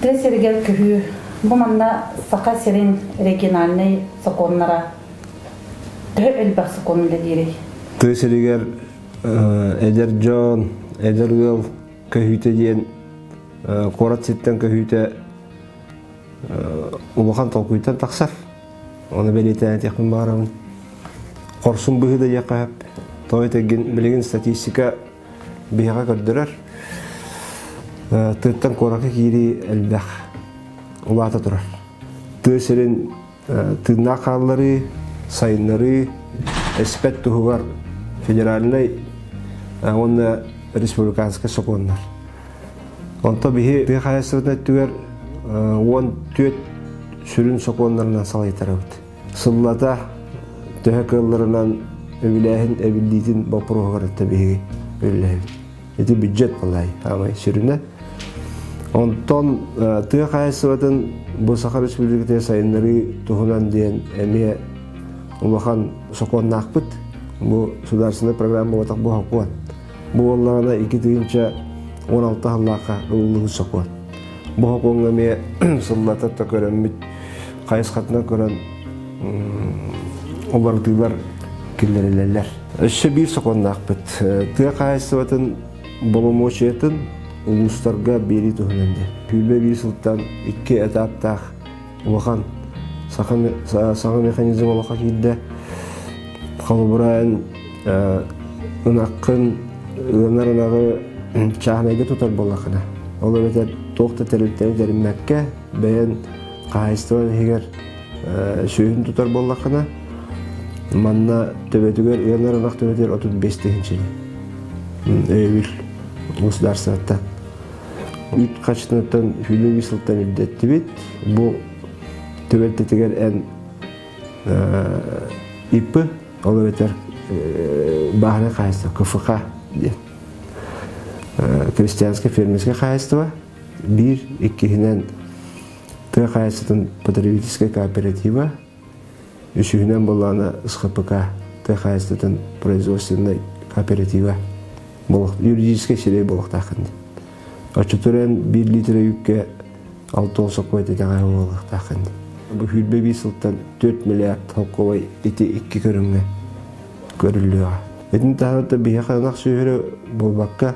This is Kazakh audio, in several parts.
Тресергер күхү бу манна сака серин региональный законнара элбак закон ледири. Тресергер эдер жон, эдер гыл көһүтө диен корат сеттен көһүтө улахан толкуйтан таксар. Оны белетен текин барам. Корсун быһыда якап, тойтеген билеген статистика бияга көрдөрөр. Төттен коракы кири элбах улата турар. Төсерин тынакаллары, сайынлары, эспет тугар федеральный, онна республиканский закондар. Онто бихи тыхаясырда түгер он төт сүрүн закондарынан салайтарабыт. Сыллата төһәкылларынан өвиләһин әбиллитин бапругар табиги өлләһин. Эти бюджет булай, амай сүрүнә. Онтон тыхаясырдан бу Саха Республикасы сайыннары туһунан диен әмия улахан закон нақпыт. Бу государственная программа вот так бу хакуат. Бу олларына 2016 халлака уллыгы закон. Бу хакуңга ме сыллата токөрөммит кайсыкатына көрөн олардылар киллерелер. Эшсе бир закон нақпыт. Тыхаясырдан боломочетин улустарга бери туһунанды. Күлбе бир сылтан 2 этаптах улахан саха механизм олака кидде. Халбуран ынаккын ынарынагы чахнайга тутар болакына. Ол бетер токта терилтен териммекке бен кайыстан егер шөйүн тутар болакына. Манна төбөтүгөр ынарынак төбөтөр 35-нче. Эвир государствода үт качтынтан хүлөбү сылтан иддетти бит. Бу төбөттөгөр эн ИП ол бетер бахна кайсы КФК дип. Крестьянское фермерское хозяйство бир иккинен тыхаясытын потребительская кооператива үчүнөн болгона СХПК тыхаясытын производственный кооператива болук юридический шерей болук такын. Очутурен 1 литр юкке 6 сокой тегай болук такын. Бу хүлбе бисылтан 4 миллиард толковой ити 2 көрүнгө көрүлүyor. Эдин таһата бияханак сүйөрө болбакка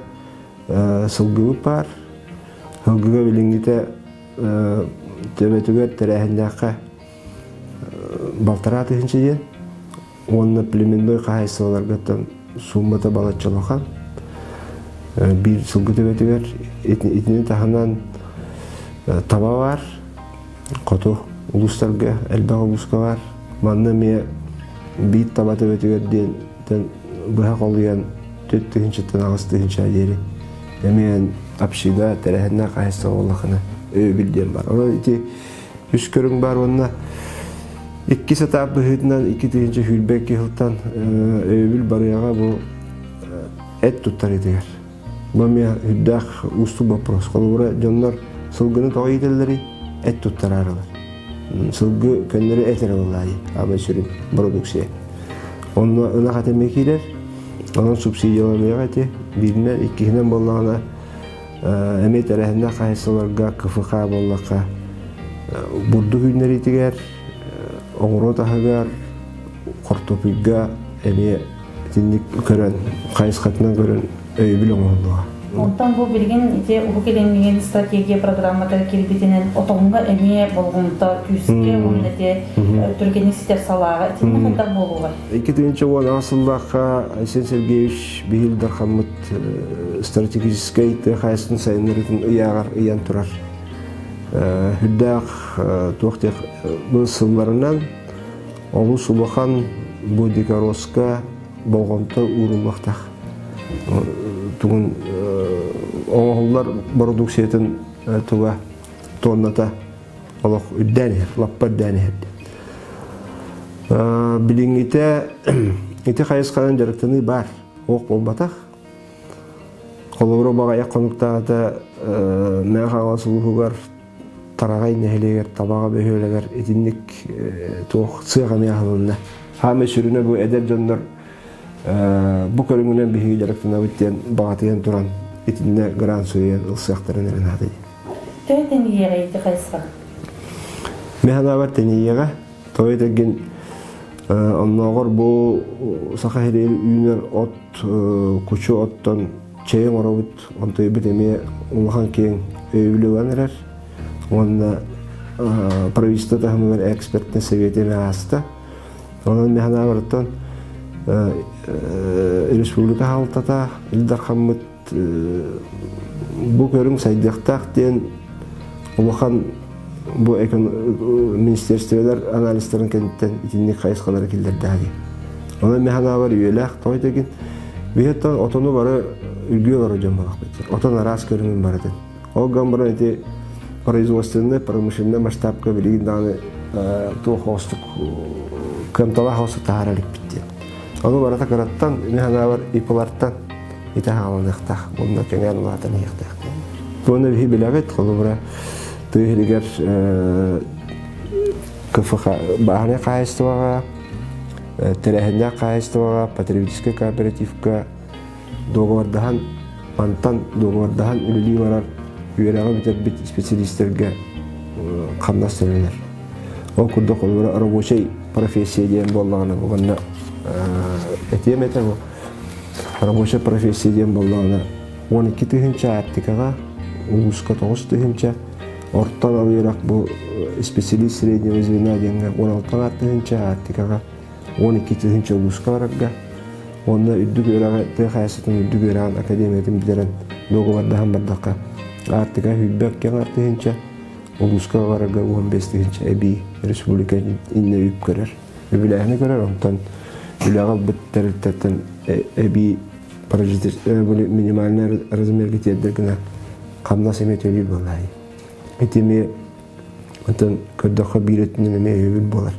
сылгыбы бар. Сылгыга билингите төбөтүгөр терехиндакка балтара тыгынчы онна племенной кайсыларгаттан суммата балачалахан. Бир сылгы төбөтүгөр итинин таханан таба бар. Кото улустарга элбага улуска бар. Манна ме бит таба төбөтүгөр ден быха колуян 4-тыгынчыттан агыстыгынча дери. Эмен апшига терехиндак кайсы олакына өбүлден бар. Ора ити үс көрүң бар онна 2 сатап быһытынан 2-тыгынча хүлбек кылтан өбүл барыяга бу эт туттар идигер. Бу ме хүддак усту вопрос. Колура жоннор сылгыны тойтелери эт туттаралар. Сылгы көннөрү этер боллай. Ама сүрүн продукция. Онна ына катемекилер. Onun subsidiyalamaya gati birinden ikisinden bollağına emek tarafında kaysalarga KFK bollaka burdu günleri tiger oğru tahagar kortopigga emeğe tindik gören kayıskatına gören öyle olmalı. Ondan bu bilgin ite ubukelengen strateji programmada kiribitinin otonga emeğe bolğunda küske onlete Türkiye'nin siter salağı tinne kadar boluğu. 2000 он асыллаха Айсен Сергеевич бихилдар хаммыт стратегический тыхайсын сайынырытын ыягар ыян турар. Хүддак туқтек бұл сылларынан олу сулахан bu Дикороска болғанта урумақтақ. Туғын оңғылар продукциятын туға тонната олық үддәнер, лаппар дәнер. Билингите ите қайысқанын жарықтыны бар, оқ болбатақ. Қолыбыры баға яққонықтағыда мән қаңасылығығар тарағай нәхелегер, табаға бөхелегер, етіндік тоқ сыға мәғылында. Хаме сүріне бұл әдер жондар бұл көріңінен бейгі жарықтына өттен бағатыген тұран етінде гран сөйен ұлсықтарын әрін ады. Töten yiyeydi kaysa. Mehana var teniyeğe. Toyda gen onnoğur bu sakahirel üner ot kuçu ottan çeyim oravut ontoy biteme ulhan ken övülüvener. Onda правительство тахмын экспертный советіне асты. Onun mehana varдан республика халтата илдар хаммыт bu körün saydıqtaq den улахан bu ministerstveler analistlerin kentten itinlik kayıskaları killerdi. Onun mehana var üyelek toydagin bir hatta otonu var ülgüyor var hocam bak. Oton aras körünün vardı. O gambara eti производственная, промышленная масштабка великданы то хостук кемтала хост тааралык битти. Аны барата караттан механа бар иполарттан ите хаалыныкта. Бунда кеңен улатын ыйыкта. Буны бихи билебет колубра тыйылгар кфх бахане кайстыга терехне кайстыга патриотический кооперативка договордахан антан договордахан үлүлү барар üyelere bir spesialistlerge kandaştırırlar. O kurda kolları araboşay profesiye diyen bollağına bugünle etiyemeter bu. Araboşay profesiye diyen bollağına 12 tühünçe artikaga, uğuzka 9 tühünçe ortadan alayarak bu spesialist srednye vezirine diyenge 16 tühünçe artikaga 12 tühünçe uğuzka varagga. Onda üddü göreğe, tehayasatın üddü göreğin akademiyetin bileren logo var daha bardaka. Artık hübbek yan artığınca uluska varaga 15 tığınca ebi Respublika inne üp görer. Öbülağını görer ondan ülağa bütteritten ebi minimalne razmer gitiyeddirgine kamda semet ölür vallahi. Etimi ondan kördaka bir etinin emeği ölür bolar.